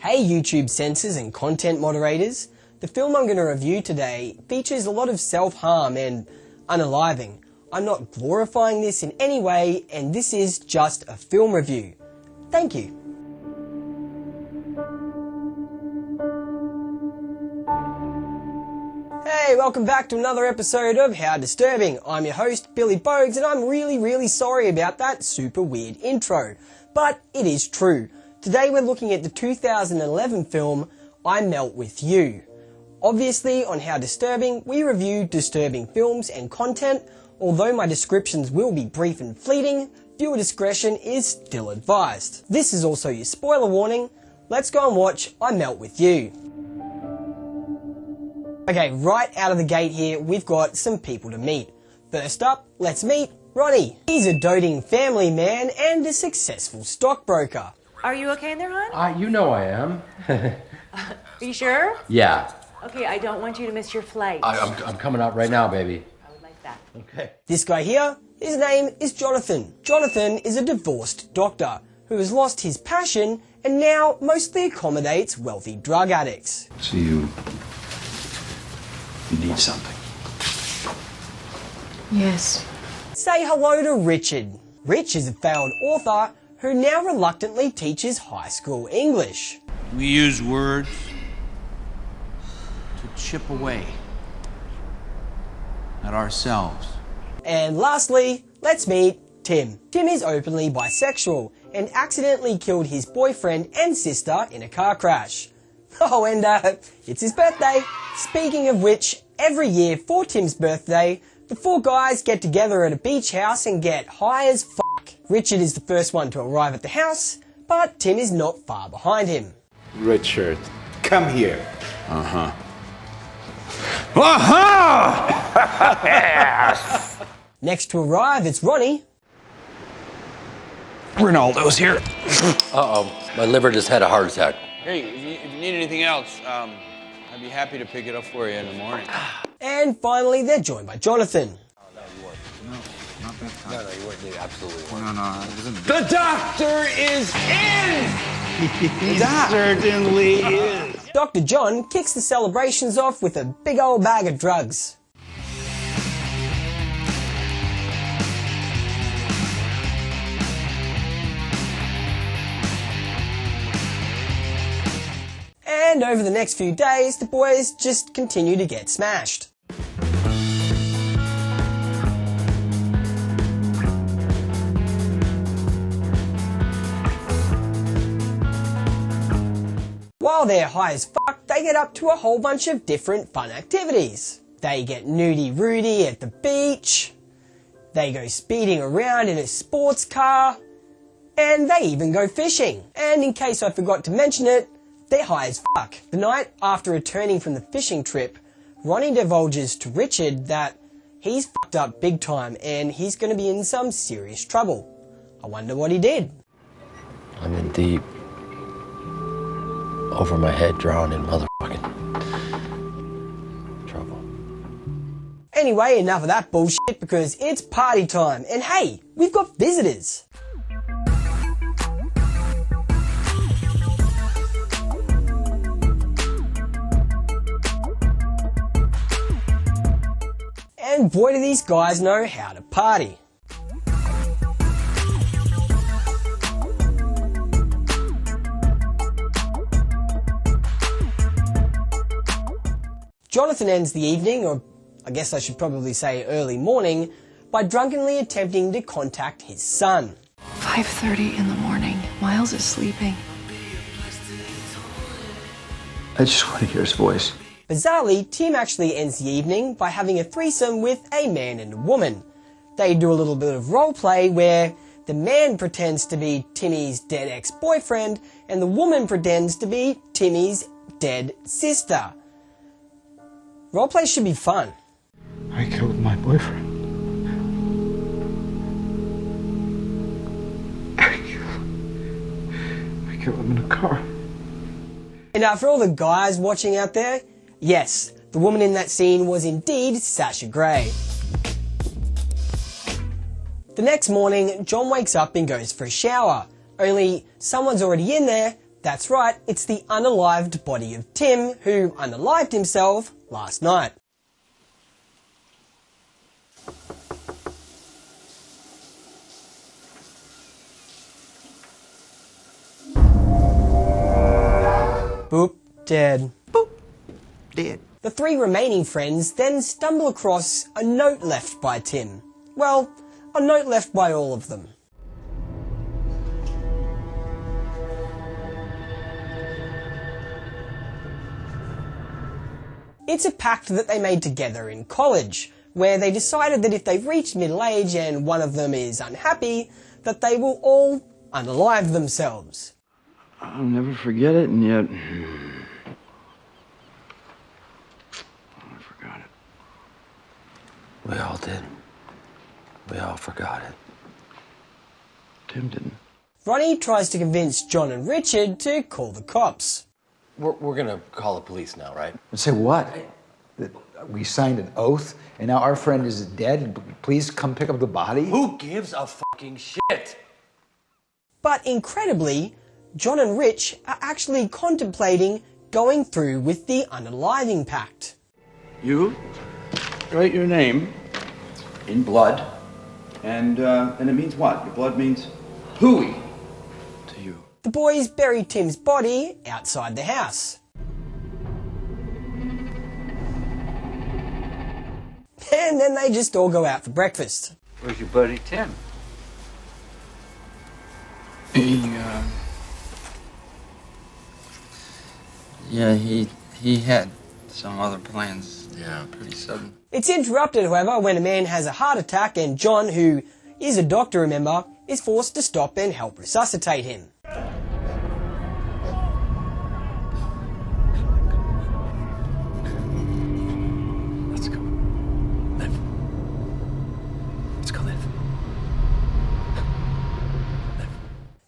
Hey YouTube censors and content moderators, the film I'm going to review today features a lot of self-harm and unaliving. I'm not glorifying this in any way, and this is just a film review. Thank you. Hey, welcome back to another episode of How Disturbing. I'm your host, Billy Bogues, and I'm really sorry about that super weird intro. But it is true. Today we're looking at the 2011 film, I Melt With You. Obviously, on How Disturbing, we review disturbing films and content. Although my descriptions will be brief and fleeting, viewer discretion is still advised. This is also your spoiler warning. Let's go and watch I Melt With You. Okay, right out of the gate here, we've got some people to meet. First up, let's meet Ronnie. He's a doting family man and a successful stockbroker. Are you okay in there, hon? You know I am. Are you sure? Yeah. Okay, I don't want you to miss your flight. I'm coming out right now, baby. I would like that. Okay. This guy here, his name is Jonathan. Jonathan is a divorced doctor who has lost his passion and now mostly accommodates wealthy drug addicts. So you need something. Yes. Say hello to Richard. Rich is a failed author who now reluctantly teaches high school English. We use words to chip away at ourselves. And lastly, let's meet Tim. Tim is openly bisexual and accidentally killed his boyfriend and sister in a car crash. Oh, and it's his birthday. Speaking of which, every year for Tim's birthday, the four guys get together at a beach house and get high as fuck. Richard is the first one to arrive at the house, but Tim is not far behind him. Richard, come here. Uh-huh. Next to arrive, it's Ronnie. Ronaldo's here. Uh-oh, my liver just had a heart attack. Hey, if you need anything else, I'd be happy to pick it up for you in the morning. And finally, they're joined by Jonathan. No, you weren't. You absolutely weren't. No, it wasn't. The doctor is in! He certainly is. Dr. John kicks the celebrations off with a big old bag of drugs. And over the next few days, the boys just continue to get smashed. While they're high as fuck, they get up to a whole bunch of different fun activities. They get nudie-roody at the beach, they go speeding around in a sports car, and they even go fishing. And in case I forgot to mention it, they're high as fuck. The night after returning from the fishing trip, Ronnie divulges to Richard that he's fucked up big time and he's going to be in some serious trouble. I wonder what he did. I'm in deep, over my head, drowning motherfucking trouble. Anyway, enough of that bullshit because it's party time. And hey, we've got visitors. And boy do these guys know how to party. Jonathan ends the evening, or I guess I should probably say early morning, by drunkenly attempting to contact his son. 5:30 in the morning. Miles is sleeping. I just want to hear his voice. Bizarrely, Tim actually ends the evening by having a threesome with a man and a woman. They do a little bit of roleplay where the man pretends to be Timmy's dead ex-boyfriend and the woman pretends to be Timmy's dead sister. Roleplay should be fun. I killed my boyfriend. I killed him in a car. And for all the guys watching out there, yes, the woman in that scene was indeed Sasha Grey. The next morning, John wakes up and goes for a shower, only someone's already in there That's right, it's the unalived body of Tim, who unalived himself last night. Boop, dead. Boop. Dead. The three remaining friends then stumble across a note left by Tim. Well, a note left by all of them. It's a pact that they made together in college, where they decided that if they've reached middle age and one of them is unhappy, that they will all unalive themselves. I'll never forget it, and yet I forgot it. We all did. We all forgot it. Tim didn't. Ronnie tries to convince John and Richard to call the cops. We're gonna call the police now, right? Say what? That we signed an oath, and now our friend is dead? Please come pick up the body? Who gives a fucking shit? But incredibly, John and Rich are actually contemplating going through with the unaliving pact. You write your name in blood, and it means what? Your blood means hooey to you. The boys bury Tim's body outside the house. And then they just all go out for breakfast. Where's your buddy Tim? He had some other plans. Yeah. Pretty sudden. It's interrupted, however, when a man has a heart attack and John, who is a doctor, remember, is forced to stop and help resuscitate him. Let's go. Live. Let's go live.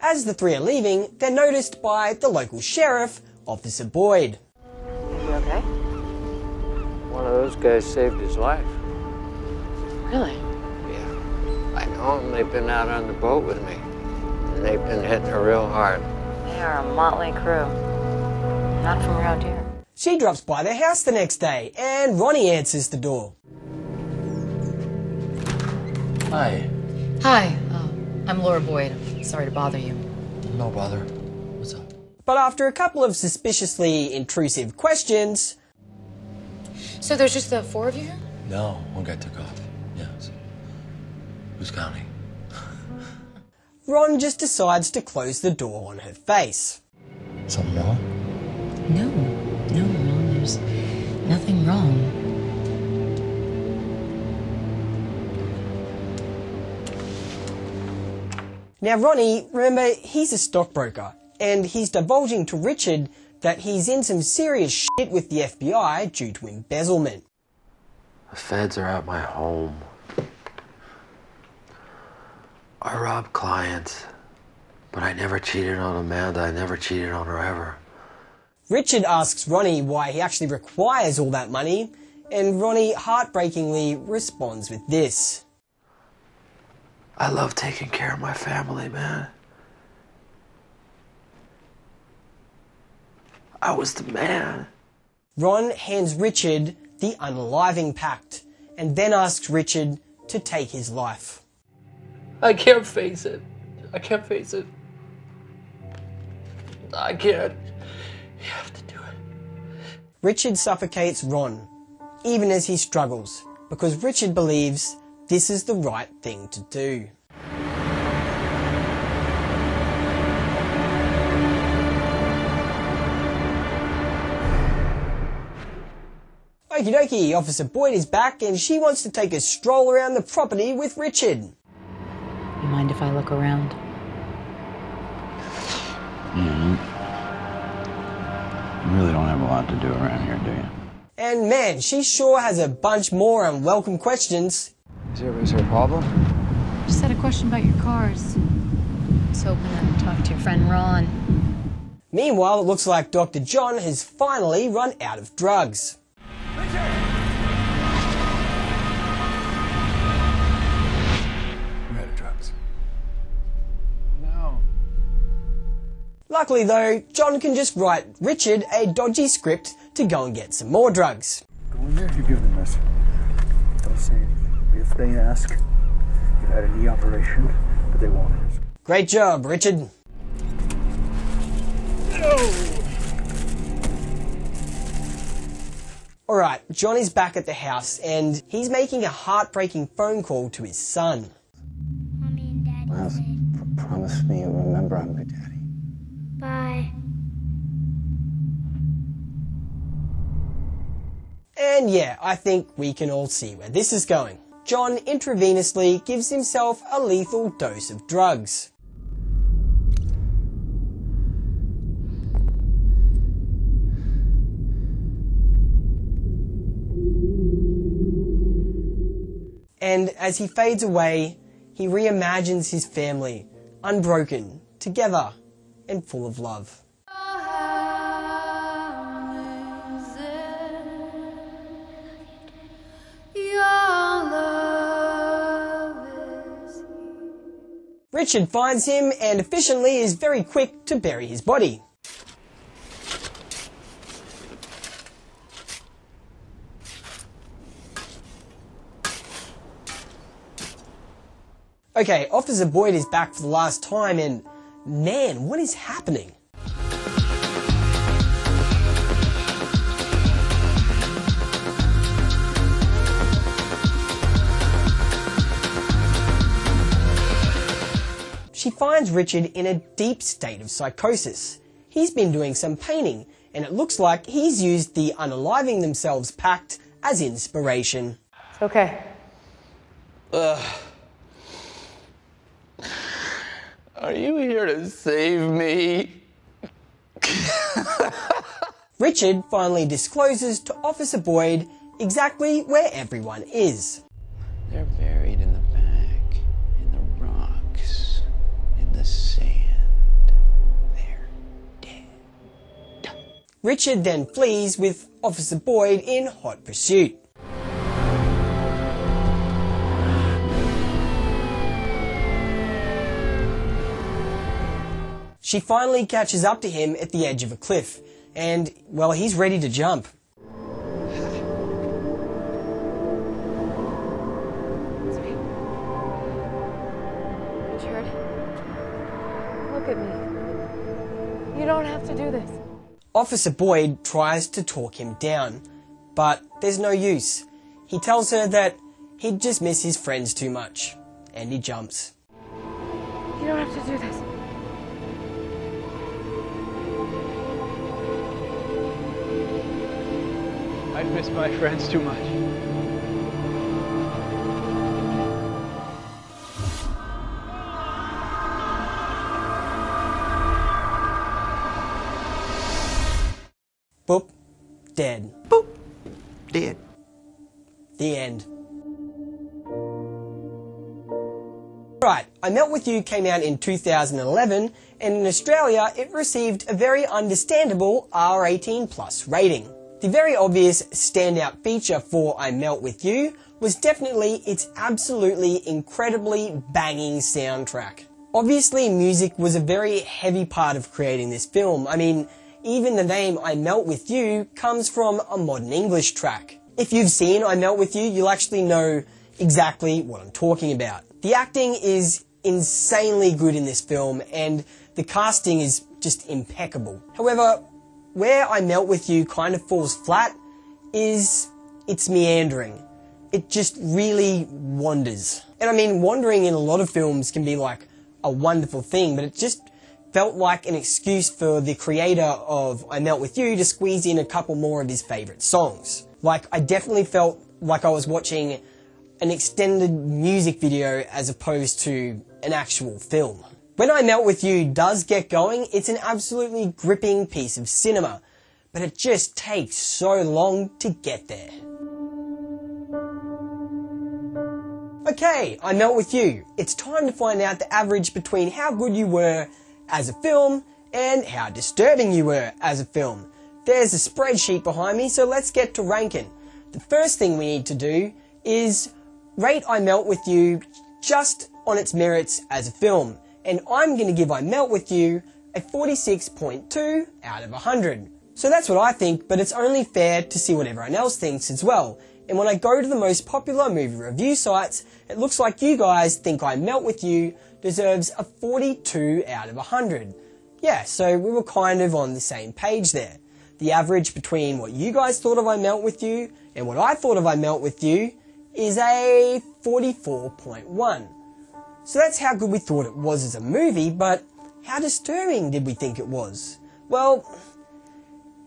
As the three are leaving, they're noticed by the local sheriff, Officer Boyd. You okay? One of those guys saved his life. Really? Yeah. I know them. They've been out on the boat with me. And they've been hitting her real hard. They are a motley crew. Not from around here. She drops by their house the next day, and Ronnie answers the door. Hi. Hi, I'm Laura Boyd. Sorry to bother you. No bother. What's up? But after a couple of suspiciously intrusive questions, So there's just the four of you here? No, one guy took off. Yes. Who's counting? Ron just decides to close the door on her face. Something wrong? No, Ron, there's nothing wrong. Now Ronnie, remember, he's a stockbroker, and he's divulging to Richard that he's in some serious shit with the FBI due to embezzlement. The feds are at my home. I robbed clients, but I never cheated on Amanda. I never cheated on her ever. Richard asks Ronnie why he actually requires all that money, and Ronnie heartbreakingly responds with this. I love taking care of my family, man. I was the man. Ron hands Richard the unaliving pact, and then asks Richard to take his life. I can't face it. I can't face it. I can't. You have to do it. Richard suffocates Ron, even as he struggles, because Richard believes this is the right thing to do. Okie dokie, Officer Boyd is back and she wants to take a stroll around the property with Richard. You mind if I look around? You really don't have a lot to do around here, do you? And man, she sure has a bunch more unwelcome questions. Is there a problem? Just had a question about your cars. I was hoping to talk to your friend Ron. Meanwhile, it looks like Dr. John has finally run out of drugs. We're out of drugs. No. Luckily though, John can just write Richard a dodgy script to go and get some more drugs. Go in there, you give them this. Don't say anything. If they ask, you had a knee operation, but they won't ask. Great job, Richard. Alright, John is back at the house and he's making a heartbreaking phone call to his son. Mommy and Daddy Miles, said, promise me you'll remember I'm your daddy. bye. And yeah, I think we can all see where this is going. John intravenously gives himself a lethal dose of drugs. And as he fades away, he reimagines his family, unbroken, together, and full of love. Richard finds him and efficiently is very quick to bury his body. Okay, Officer Boyd is back for the last time and man, what is happening? She finds Richard in a deep state of psychosis. He's been doing some painting, and it looks like he's used the unaliving themselves pact as inspiration. It's okay. Are you here to save me? Richard finally discloses to Officer Boyd exactly where everyone is. They're buried in the back, in the rocks, in the sand. They're dead. Richard then flees with Officer Boyd in hot pursuit. She finally catches up to him at the edge of a cliff, and, well, he's ready to jump. Richard, look at me. You don't have to do this. Officer Boyd tries to talk him down, but there's no use. He tells her that he'd just miss his friends too much, and he jumps. You don't have to do this. I miss my friends too much. Boop. Dead. Boop. Dead. The end. Right, I Melt With You came out in 2011, and in Australia it received a very understandable R18+ rating. The very obvious standout feature for I Melt With You was definitely its absolutely incredibly banging soundtrack. Obviously music was a very heavy part of creating this film. I mean, even the name I Melt With You comes from a modern English track. If you've seen I Melt With You, you'll actually know exactly what I'm talking about. The acting is insanely good in this film and the casting is just impeccable. However, where I Melt With You kind of falls flat is it's meandering. It just really wanders. And I mean, wandering in a lot of films can be like a wonderful thing, but it just felt like an excuse for the creator of I Melt With You to squeeze in a couple more of his favourite songs. Like, I definitely felt like I was watching an extended music video as opposed to an actual film. When I Melt With You does get going, it's an absolutely gripping piece of cinema, but it just takes so long to get there. Okay, I Melt With You. It's time to find out the average between how good you were as a film and how disturbing you were as a film. There's a spreadsheet behind me, so let's get to ranking. The first thing we need to do is rate I Melt With You just on its merits as a film. And I'm going to give I Melt With You a 46.2 out of 100. So that's what I think, but it's only fair to see what everyone else thinks as well. And when I go to the most popular movie review sites, it looks like you guys think I Melt With You deserves a 42 out of 100. Yeah, so we were kind of on the same page there. The average between what you guys thought of I Melt With You and what I thought of I Melt With You is a 44.1. So that's how good we thought it was as a movie, but how disturbing did we think it was? Well,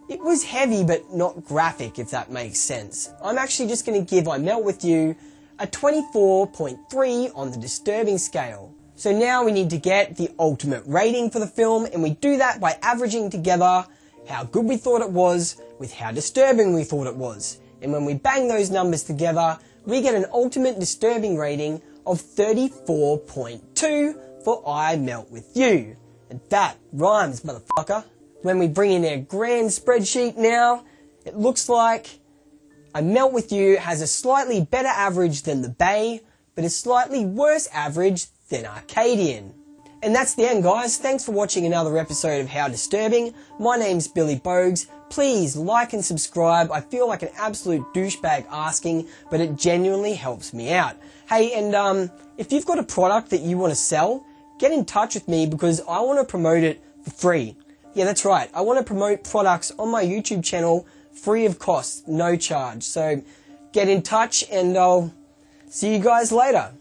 it was heavy but not graphic, if that makes sense. I'm actually just going to give I Melt With You a 24.3 on the disturbing scale. So now we need to get the ultimate rating for the film, and we do that by averaging together how good we thought it was with how disturbing we thought it was. And when we bang those numbers together, we get an ultimate disturbing rating of 34.2 for I Melt With You. And that rhymes, motherfucker. When we bring in our grand spreadsheet now, it looks like I Melt With You has a slightly better average than The Bay, but a slightly worse average than Arcadian. And that's the end, guys. Thanks for watching another episode of How Disturbing. My name's Billy Bogues. Please like and subscribe. I feel like an absolute douchebag asking, but it genuinely helps me out. Hey, and if you've got a product that you want to sell, get in touch with me because I want to promote it for free. Yeah, that's right. I want to promote products on my YouTube channel free of cost, no charge. So get in touch and I'll see you guys later.